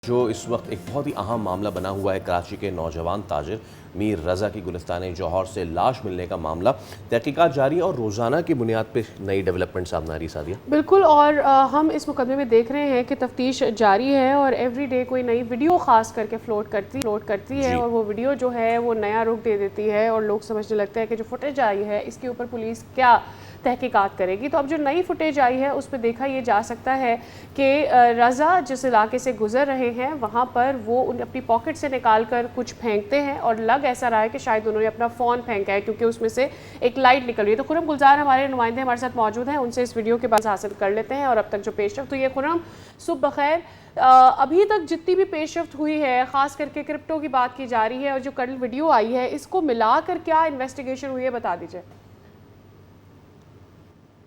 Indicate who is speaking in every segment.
Speaker 1: जो इस वक्त एक बहुत ही अहम मामला बना हुआ है कराची के नौजवान ताजिर मीर रज़ा की गुलिस्तान जौहर से लाश मिलने का मामला। तहकीकात जारी है और रोज़ाना की बुनियाद पर नई डेवलपमेंट सामने आ रही। सादिया
Speaker 2: बिल्कुल। और हम इस मुकदमे में देख रहे हैं कि तफ्तीश जारी है और एवरी डे कोई नई वीडियो ख़ास करके फ्लोट करती है
Speaker 1: जी।
Speaker 2: और वो वीडियो जो है वो नया रुख दे देती है और लोग समझने लगते हैं कि जो फुटेज आई है इसके ऊपर पुलिस क्या तहकीकात करेगी। तो अब जो नई फुटेज आई है उस पर देखा ये जा सकता है कि रज़ा जिस इलाके से गुजर रहे हैं वहाँ पर वो अपनी पॉकेट से निकाल कर कुछ फेंकते हैं और लग ऐसा रहा है कि शायद उन्होंने अपना फ़ोन फेंका है क्योंकि उसमें से एक लाइट निकल रही है। तो खुरम गुलजार हमारे नुमाइंदे हमारे साथ मौजूद हैं, उनसे इस वीडियो के बाद हासिल कर लेते हैं और अब तक जो पेशरफ्त हुई है। खुरम, सुबह बखैर। अभी तक जितनी भी पेशरफ्त हुई है ख़ास करके क्रिप्टो की बात की जा रही है और जो कल वीडियो आई है इसको मिलाकर क्या इन्वेस्टिगेशन हुई है, बता दीजिए।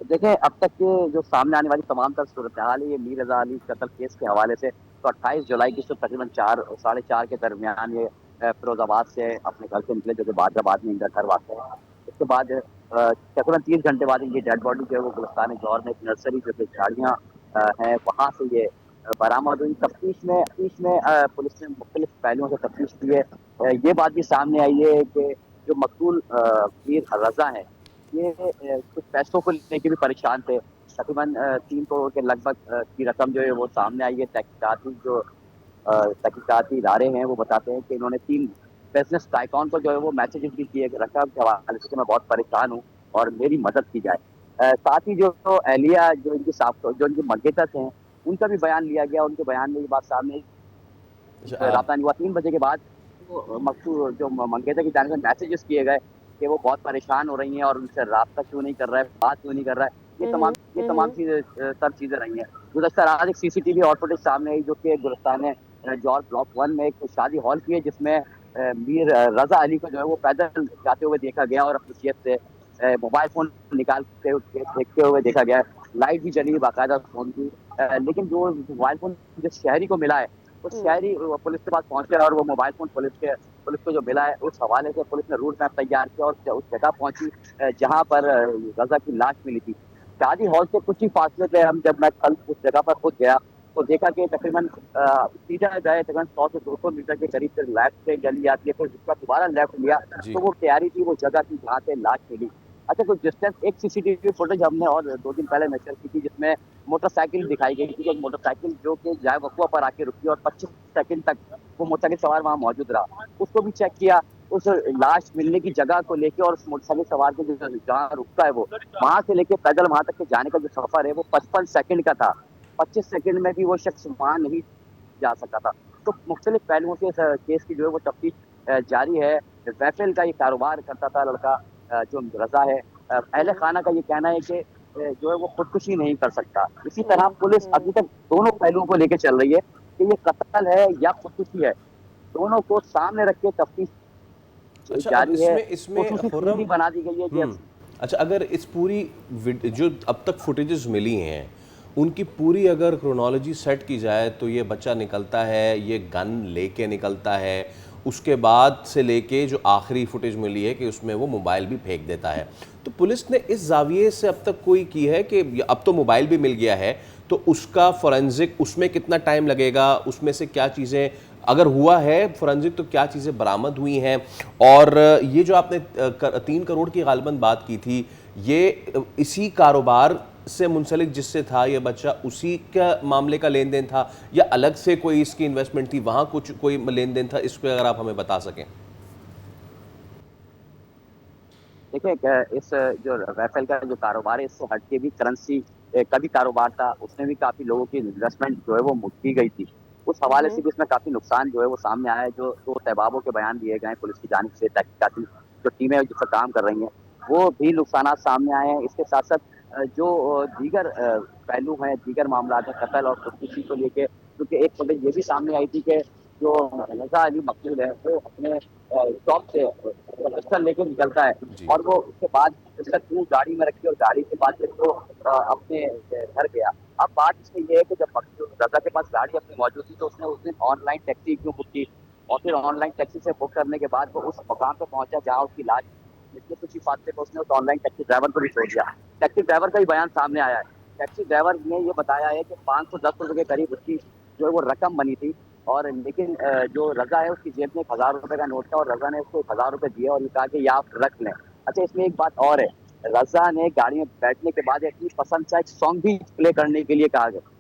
Speaker 3: देखें, अब तक के जो सामने आने वाली तमाम तर सूरत हाल है, ये मीर रज़ा अली कत्ल केस के हवाले से तो 28 जुलाई की सुबह तकरीबन 4 साढ़े 4 के दरमियान ये फिरोजाबाद से अपने घर से निकले, जो कि बादराबाद में इनका घर वाक़ है। उसके बाद तकरीबन 30 घंटे बाद इनकी डेड बॉडी जो है वो गुलिस्तान जौहर में एक नर्सरी जो कि झाड़ियाँ हैं, वहाँ से ये बरामद हुई। तफ्तीश में पुलिस ने मुख्तलिफ पहलुओं से तफ्तीश की है। ये बात भी सामने आई है कि जो मकतूल मीर रज़ा हैं, ये कुछ पैसों को लेके भी परेशान थे। तकरीबन 3 करोड़ के लगभग की रकम जो है वो सामने आई है। तहकीकाती इदारे हैं वो बताते हैं कि इन्होंने 3 बिज़नेस टाइकॉन को जो है वो मैसेजेस भी किए कि रकम के हवाले से मैं बहुत परेशान हूँ और मेरी मदद की जाए। साथ ही जो एहलिया जो इनके मंगेतर हैं, उनका भी बयान लिया गया। उनके बयान में ये बात सामने
Speaker 1: अच्छा,
Speaker 3: राब्ता नहीं हुआ। 3 बजे के बाद तो मकसूद जो मंगेतर की जानिब से मैसेजेस किए गए कि वो बहुत परेशान हो रही हैं और उनसे राब्ता क्यों नहीं कर रहा है, बात क्यों नहीं कर रहा है। ये तमाम चीज़ें सब चीज़ें रही हैं। गुज़श्ता रात एक सीसीटीवी और फुटेज सामने आई जो कि गुलिस्तान जौहर ब्लॉक 1 में एक शादी हॉल की है, जिसमें मीर रज़ा अली को जो है वो पैदल जाते हुए देखा गया और अपनी जेब से मोबाइल फ़ोन निकालते हुए देखते हुए देखा गया है। लाइट भी जली है बाकायदा फ़ोन की। लेकिन जो मोबाइल फ़ोन जिस शहरी को मिला है, उस शहरी पुलिस के पास पहुँचे और वो मोबाइल फ़ोन पुलिस को जो मिला है, उस हवाले से पुलिस ने रूट मैप तैयार किया और उस जगह पहुँची जहाँ पर रज़ा की लाश मिली थी। शादी हॉल से कुछ ही फासले पे जब मैं कल उस जगह पर खुद गया, तो देखा कि तकरीबन सीधा गए, तकरीबन 100 से 200 मीटर के करीब से लेफ्ट से गली आती है, फिर उसका दोबारा लेफ्ट लिया,
Speaker 1: जी।
Speaker 3: तो वो तैयारी थी, वो जगह थी जहाँ से लाश मिली। अच्छा, कुछ डिस्टेंस एक सीसीटीवी फुटेज हमने और 2 दिन पहले नशर की थी, जिसमें मोटरसाइकिल दिखाई गई थी। एक मोटरसाइकिल जो कि जाए वक़्फ़ा पर आके रुकी और 25 सेकंड तक वो मोटरसाइकिल सवार वहाँ मौजूद रहा। उसको भी चेक किया, उस लाश मिलने की जगह को लेके और उस मोटरसाइकिल सवार के जो जहाँ रुकता है वो, वहाँ से लेके पैदल वहाँ तक के जाने का जो सफ़र है वो 55 सेकंड का था। 25 सेकंड में भी वो शख्स वहाँ नहीं जा सका था। तो मुख्तलिफ पहलुओं से इस केस की जो है वो तफ्तीश जारी है। राइफ़ल का ये कारोबार करता था लड़का, जो रज़ा है। अहले खाना का ये कहना है कि जो है वो खुदकुशी नहीं कर सकता। इसी तरह पुलिस अभी तक दोनों पहलुओं को लेके चल रही है कि ये कत्ल है या खुदकुशी है। दोनों को सामने रख के तफ्तीश
Speaker 1: अच्छा, अब
Speaker 3: जारी है।
Speaker 1: इसमें इसमें
Speaker 3: खुसूसी टीम
Speaker 1: खुर्रम।
Speaker 3: भी बना दी गई है कि
Speaker 1: अच्छा, अगर इस पूरी जो अब तक फुटेजेस मिली हैं उनकी पूरी अगर क्रोनोलॉजी सेट की जाए तो ये बच्चा निकलता है, ये गन लेके निकलता है, उसके बाद से लेके जो आखिरी फुटेज मिली है कि उसमें वो मोबाइल भी फेंक देता है। तो पुलिस ने इस जाविये से अब तक कोई की है कि अब तो मोबाइल भी मिल गया है तो उसका फोरेंसिक, उसमें कितना टाइम लगेगा, उसमें से क्या चीज़ें, अगर हुआ है फोरेंसिक तो क्या चीज़ें बरामद हुई हैं। और ये जो आपने 3 करोड़ की गालिबन बात की थी, ये इसी कारोबार से मुंसलिक जिससे था ये बच्चा, उसी का मामले का लेन देन था या अलग से कोई इसकी इन्वेस्टमेंट थी, वहाँ कुछ कोई लेन देन था, इस पर अगर आप हमें बता सकें।
Speaker 3: देखिए, इस जो राइफल का जो कारोबार है, इससे हट के भी करेंसी का भी कारोबार था। उसमें भी काफ़ी लोगों की इन्वेस्टमेंट जो है वो की गई थी। उस हवाले से भी इसमें काफ़ी नुकसान जो है वो सामने आया है। जो 2 तहबाबों के बयान दिए गए हैं पुलिस की जानिब से, तहकीकाती जो टीमें जिस पर काम कर रही हैं, वो भी नुकसानात सामने आए हैं। इसके साथ-साथ जो दीगर पहलू हैं, दीगर मामलात हैं कत्ल और खुदकुशी को लेके, क्योंकि एक फुटेज ये भी सामने आई थी कि जो रज़ा अली मकतूल है, वो अपने शॉप से पिस्टल लेके निकलता है
Speaker 1: जी।
Speaker 3: और वो उसके बाद पिस्टल क्यों गाड़ी में रखी और गाड़ी के बाद फिर वो अपने घर गया। अब बात इसमें ये है कि जब मकसूद रज़ा के पास गाड़ी अपनी मौजूद थी, तो उसने उस दिन ऑनलाइन टैक्सी क्यों बुक की और फिर ऑनलाइन टैक्सी से बुक करने के बाद वो उस मकाम पे पहुँचा जहाँ उसकी लाश मिली। कुछ ही फासले पे उसने उस ऑनलाइन टैक्सी ड्राइवर को भी छोड़ दिया। टैक्सी ड्राइवर का ही बयान सामने आया है। टैक्सी ड्राइवर ने ये बताया है कि 510 रुपए के करीब उसकी जो है वो रकम बनी थी। और लेकिन जो रजा है उसकी जेब में 1000 रुपए का नोट था और रजा ने उसको 1000 रुपए दिए और ये कहा कि ये आप रख लें। अच्छा, इसमें एक बात और है, रजा ने गाड़ी में बैठने के बाद अपनी पसंद का एक सॉन्ग भी प्ले करने के लिए कहा गया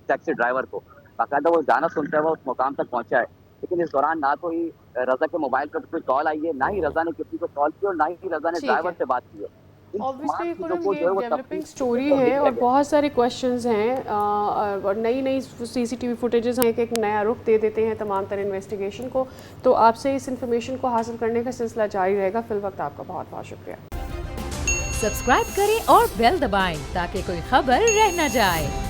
Speaker 3: टैक्सी ड्राइवर को। बाकायदा वो गाना सुनते हुए उस मुकाम तक पहुंचा है, लेकिन इस दौरान ना तो ही रजा के मोबाइल पर कोई कॉल आई है, ना ही रजा ने किसी को कॉल की और ना ही रजा ने
Speaker 2: ठीक है।
Speaker 3: ड्राइवर से बात की है। इन
Speaker 2: ऑब्वियसली
Speaker 3: तमाम चीजों
Speaker 2: पूनम
Speaker 3: को
Speaker 2: ये
Speaker 3: जो है वो
Speaker 2: डेवलपिंग
Speaker 3: तफ्तीश
Speaker 2: स्टोरी
Speaker 3: को
Speaker 2: है
Speaker 3: देखा
Speaker 2: और
Speaker 3: गया।
Speaker 2: बहुत सारे क्वेश्चंस हैं और नई नई सीसीटीवी फुटेजेस हैं कि एक नया रुख दे देते हैं तमाम तरह इन्वेस्टिगेशन को। तो आपसे इस इन्फॉर्मेशन को हासिल करने का सिलसिला जारी रहेगा। फिल वक्त आपका बहुत बहुत शुक्रिया।
Speaker 4: सब्सक्राइब करें और बेल दबाएं ताकि कोई खबर रह न जाए।